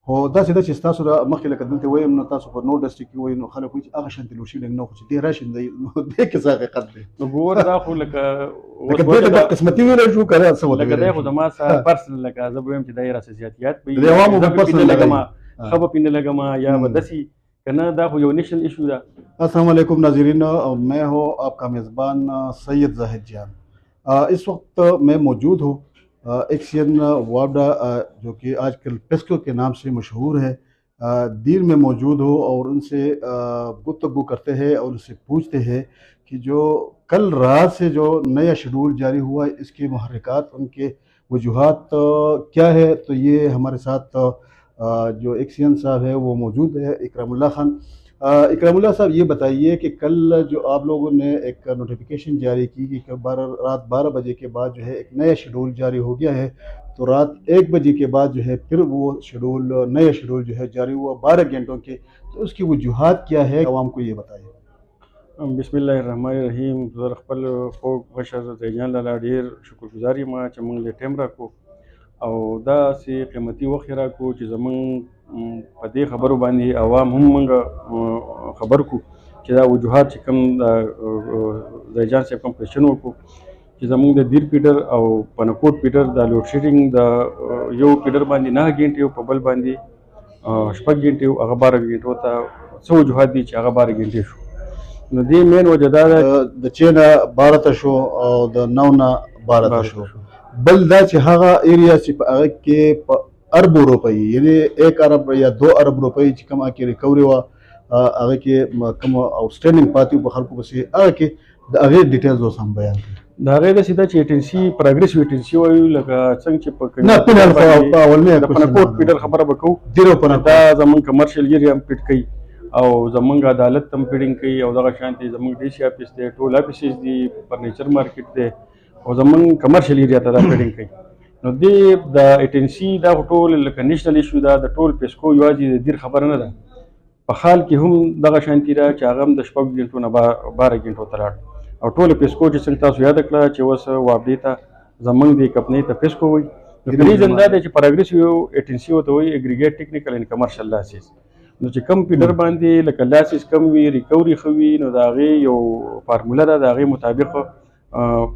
هو داسې ده چې تاسو را مخکې لکه دلته وایم نو تاسو په نور ډسټرکټ کې وایي نو خلک وایي چې هغه شانتې لوډ شیډینګ نه خو چې دې راشي نو دې کې څه حقیقت دی نو ګوره دا خو لکه دې ته بدقسمتي ویلی شو که څه ورته لکه دی خو زما سره پرسنل لکه زه به وایم چې دا یې راسه زیاتیات به د عوامو په پرسنل لګم ښه به پې نه لګم یا به داسې که نه دا خو یو نیشنل ایشو ده. السلام علیکم ناظرین، میں ہوں آپ کا میزبان سید زاہد جان۔ اس وقت میں موجود ہوں ایکسین وابڈا جو کہ آج کل پیسکو کے نام سے مشہور ہے، دیر میں موجود ہو اور ان سے گفتگو کرتے ہیں اور ان سے پوچھتے ہیں کہ جو کل رات سے جو نیا شیڈول جاری ہوا ہے اس کے محرکات، ان کے وجوہات کیا ہے۔ تو یہ ہمارے ساتھ جو ایکسین صاحب ہے وہ موجود ہے، اکرام اللہ خان۔ اکرام اللہ صاحب، یہ بتائیے کہ کل جو آپ لوگوں نے ایک نوٹیفیکیشن جاری کی کہ رات 12 بجے کے بعد جو ہے ایک نیا شیڈول جاری ہو گیا ہے، تو رات 1 بجے کے بعد جو ہے پھر وہ نیا شیڈول جو ہے جاری ہوا 12 گھنٹوں کے، تو اس کی وجوہات کیا ہے عوام کو یہ بتائیے۔ بسم الله الرحمن الرحیم. زه خپل خوږ مشر زیدجان لالا ډېر شکرګزار یم چې موږ له ټایم راکړو او داسې قیمتي وخت یې راکړو چې زموږ په دې خبرو باندې عوام هم موږ خبر کړو چې دا وجوهات چې کوم زیدجان صاحب کوم کوېشن وکړو چې زموږ د دیر پیډر او پنکوټ پیډر د لوډ شیډینګ د یو پیډر باندې 9 غنټې او په بل باندې 6 غنټې او هغه 12 غنټو ته څه وجوهات دي چې هغه 12 غنټې شو. نو دې مین وجه دا ده د 6 نه 12 ته شو او د 9 نه 12 ته شو. بل دا چې هغه ایریا چې په هغه کې په اربو روپۍ یعنی 1 ارب یا 2 ارب روپۍ چې کومه کې ریکوري وه، هغه کې کوم آوټسټینډینګ پاتې په خلکو پسې، هغه کې د هغې ډیټیلز اوس هم بیان کړي. د هغې داسې ده چې ایټنسي پروګریسیو ایټنسي وایو، لکه څنګه چې په اولنۍ د پنکوټ پیډر خبره به کوو، دا زموږ کمرشل ایریا هم پیډ کوي او زمونږ عدالت هم پیډینګ کوي او دغه شانتې زمونږ ډي سی آفیس دی، ټول آفیسز دي، فرنیچر مارکیټ دی او زمونږ کمرشل ایریا ته دا پیډینګ کوي. نو دې د ایټنسي دا ټول لکه نیشنل ایشو ده، د ټول پیسکو یوازې د دیر خبره نه ده، په حال کې هم دغه شانتې ده چې هغه هم د 6 غنټو نه 12 غنټو ته لاړ او ټول پیسکو چې څنګه تاسو یاد کړه چې اوس وابډې ته زمونږ د کمپنۍ ته پیسکو وایي. نو ریزن دا دی چې پروګریسیو ایټنسي ورته وایي، اګریګیټ ټیکنیکل اینډ کمرشل لاسز. نو چې کم پیډر باندې لکه لاسز کم وي، ریکوري ښه وي، نو د هغې یو فارموله ده، د هغې مطابق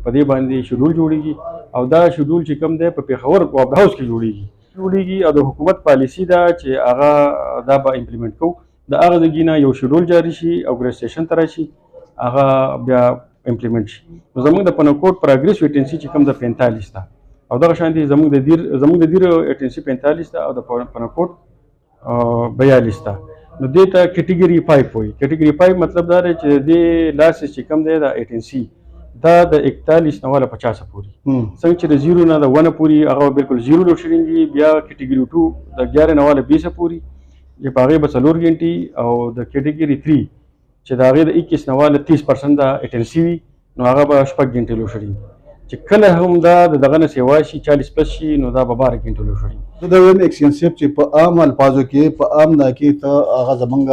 په دې باندې شیډول جوړېږي او دا شیډول چې کم دی په پېښور وابډ هاوس کې جوړېږي او د حکومت پالیسي ده چې هغه دا به امپلیمنټ کوو. د هغه ځای نه یو شیډول جاري شي او ګریډ سټیشن ته راشي، هغه بیا امپلیمنټ شي. نو زموږ د پنکوټ پروګریسیو ایټنسي چې کوم د 45 ده او دغه شانتې زموږ د دیر ایټنسي 45 ده او د پنکوټ 42 ده. نو دې ته کیټګري 5 وایي. کیټګري 5 مطلب دا دی چې دې لاسز چې کوم دی د ایټنسي دا د 41 نه والا 50 پورې، څنګه چې د 0 نه د 1 پورې هغه بالکل 0 لوډ شیډینګ وي. بیا کیټګري 2 د 11 نه والا 20 پورې چې په هغې به 4 غنټې او د کیټګري 3 چې د هغې د 21 نه والا 30% د ایټنسي وي، نو هغه به 6 غنټې لوډ شیډینګ چې کله هم دا د دغه نه سیوا شي 40 پلس شي، نو دا به 12 غنټې لوډ شیډینګ. زه دا وایم ایکسین صاحب چې په عام الفاظو کې په عام دا کې ته هغه زمونږ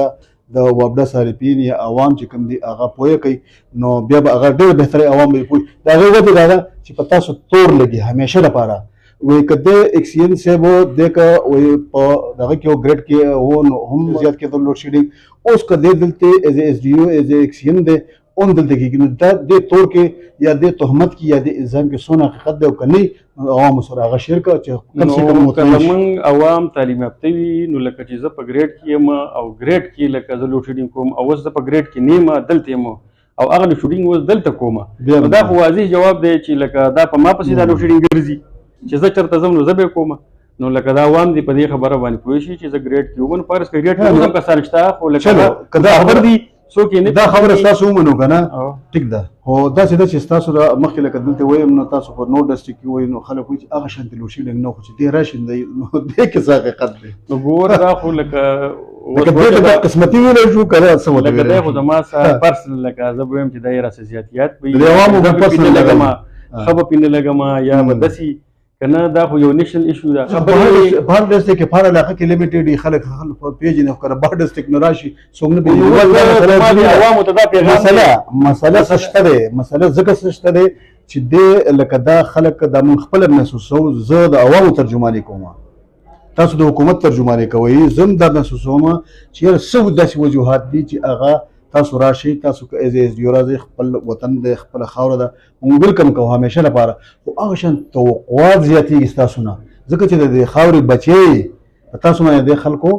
د وابډه صارفین یا عوام چې کوم دي هغه پوهه کوي، نو بیا به هغه ډېر بهتره عوام به پوه. د هغې وجه دا ده چې په تاسو تور لګي همیشه لپاره وایي که د ایکسین صاحب دی که وایي په دغه کې ګریډ کې و نو هم زیات کېدل لوډ شیډینګ. اوس که دی دلته ایز ایس ډي او ایز ایکسین دی اون دلته کېږي، نو دا دې تور کې یا دې تهمت کې یا دې الزام کې څونه حقیقت دی او که نه عوامو سره هغه شیر کړه چې کم سے کم مطمئن شي. موږ عوام تعلیم یافته وي، نو لکه چې زه په ګریډ کې یم او ګریډ کې لکه زه لوډ شیډینګ کوم او اوس زه په ګریډ کې نه یم، دلته یم او هغه لوډ شیډینګ اوس دلته کومه، نو دا خو واضح جواب دی چې لکه دا په ما پسې دا لوډ شیډینګ ګرځي چې زه چېرته ځم نو زه به یې کومه. نو لکه دا عوام دي په دې خبره باندې پوه شي چې زه ګریډ کې وم، فرض کړه ګریډ کې هم کسان شته، خو لکه دا خبر دي څوک یې نه دا خبره ستاسو ومنو که نه ټیک ده. خو داسې ده چې ستاسو مخکې لکه دلته وایم نو تاسو په نور ډسټرکټ کې وایي نو خلک وایي چې هغه شانتې لوډ شیډینګ نه خو چې دې راشي نو دې کې څه حقیقت دی. نو ګوره دا خو لکه دې ته بدقسمتي ویلی شو که څه ورته لکه دی خو زما سره پرسنل لکه زه به وایم چې دا یې راسه زیاتیات به د عوامو په پرسنل لګم ښه به پې نه لګم یا به داسې که نه دا خو یو نیشنل ایشو ده. بهر ډسټرکټ کې په هر علاقه کې لیمیټډ وي، خلک پیژني، خو که بهر ډسټرکټ نه راشي څوک نه پېژني. عوامو ته دا پیغام مسله څه شته دی، مسله ځکه څه شته دی چې دې لکه دا خلک دا موږ خپله محسوسوو، زه د عوامو ترجماني کوم. تاسو د حکومت ترجمانې کوئ. زه هم دا محسوسوم چې یاره څه داسې وجوهات دي چې هغه تاسو راشئ، تاسو که ایز ایس ډي او راځئ، خپل وطن دی، خپله خاوره ده، موږ ویلکم کوو همیشه لپاره، خو هغه شان توقعات زیاتېږي ستاسو نه، ځکه چې د دې خاورې بچی په تاسو باندې د خلکو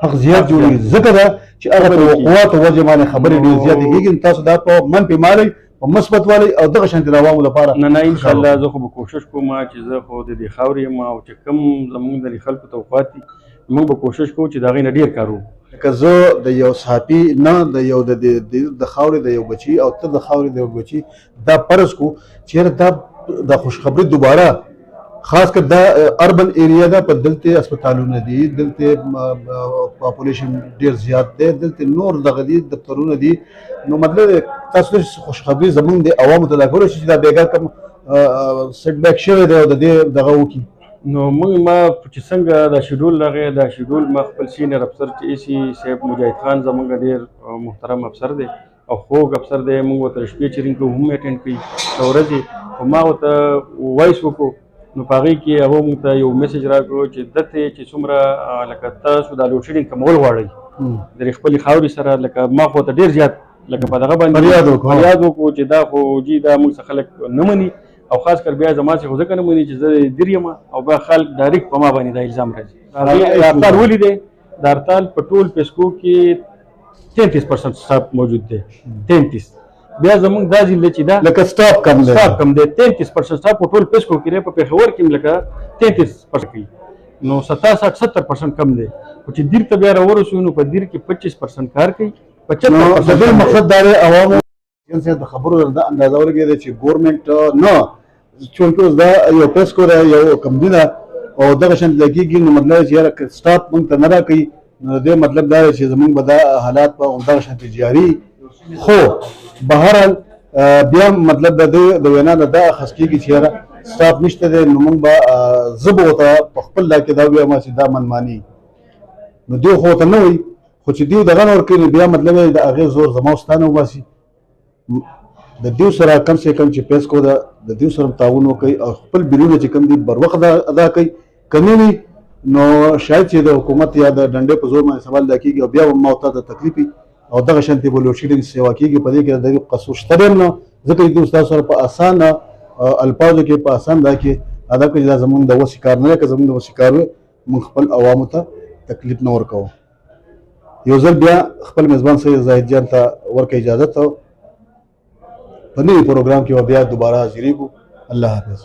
حق زیات جوړېږي، ځکه ده چې هغه توقعاتو وجې باندې خبرې ډېرې زیاتې کېږي. تاسو دا په منفي مالئ، په مثبت والئ او دغه شانتې د عوامو لپاره. نه انشاءالله زه خو به کوشش کوم چې زه خو د دې خاورې یم او چې کوم زموږ د خلکو توقعات دي موږ به کوشش کوو چې د هغې نه ډېر کار وکړو. که زه د یو صحافي نه د یو د خاورې د یو بچي او ته د خاورې د یو بچي دا فرض کو چې یاره دا د خوشخبري دوباره خاص کر دا اربن ایریا ده، په دلته هسپتالونه دي، دلته پاپولیشن ډیر زیات دی، دلته نور دغه دي دفترونه دي، نو مطلب تاسو خوشخبري زمونږ د عوامو ته دا کولی شي چې دا بېګا کوم سیټ بیک شوی دی او د دې دغه وکړي. نو ما چې څنګه دا شیډول راغی، دا شیډول ما خپل سینیر افسر چې ایسي صاحب مجاهد خان زمونږ ډېر محترم افسر دی او خوږ افسر دی، موږ ورته شپې چیرینګ کوو هم اټینډ کوي د ورځې، خو ما ورته وایس وکړو نو په هغې کې هغه موږ ته یو میسج راکړو چې دته چې څومره لکه تاسو دا لوډ شیډینګ کمول غواړئ د خپلې خاورې سره، لکه ما خو ته ډېر زیات لکه په دغه باندې فریاد وکړو چې دا خو جي دا موږ څه خلک نه مني، او خاص کر بیا زما څخه خو ځکه نه مني چې زه دیر یم او بیا خلک ډایرکټ په ما باندې دا الزام راځي. هړتال ولیدې، د هړتال په ټول پیسکو کې 33% سټاپ موجود دی، 33. بیا زمونږ دا ضلع چې دا لکه سټاپ کم دی 33% سټاپ په ټول پیسکو کې، په پېښور کې لکه 33% کوي، نو 67-70% کم دی. خو چې دیر ته بیا راورسو نو په دیر کې 25% کار کوي، 75%. د دې مقصد دا دی عوامو د خبرو د اندازه ولګېده چې ګورنمنټ نه چونکې اوس دا یو پیسکو ده، یو کمپني ده او دغه شان کېږي، نو مطلب چې یاره سټاپ موږ ته نه راکوي، نو د دې مطلب دا دی چې زموږ به دا حالات په همدغه شانتې جاري. خو بهرحال بیا مطلب د دې د وینا نه دا اخذ کېږي چې یاره سټاپ نشته دی، نو موږ به زه به ورته په خپل دا کې دا ووایم چې دا منماني، نو دوی خو ورته نه وایي، خو چې دوی دغه نه ورکوي نو بیا مطلب یې د هغې زور زما او ستا نه وباسي. د دیو سره کم سے کم چې پیسکو ده د دیو سره تعاون وکړي او خپل بیلونه چې کم دي بر وخت ادا کوي، که نه وي نو شاید چې د حکومت یا د ډنډې په زور باندې سوال دا کېږي او بیا به ما ورته د تکلیف او دغه شانتې به لوډ شیډینګ سیوا کېږي. په دې کې د دې قصور شته ډېر نه، ځکه چې دوی ستاسو سره په اسانه الفاظو کې په اسان دا کې ادا کړي دا زمونږ د وسې کار نه دی، که زمونږ د وسې کار وي موږ خپل عوامو ته تکلیف نه ورکوو. یو ځل بیا خپل میزبان سید زاهد جان ته ورکړه اجازت او په نوي پروګرام کې بیا دوباره حاضرېږو. الله حافظ.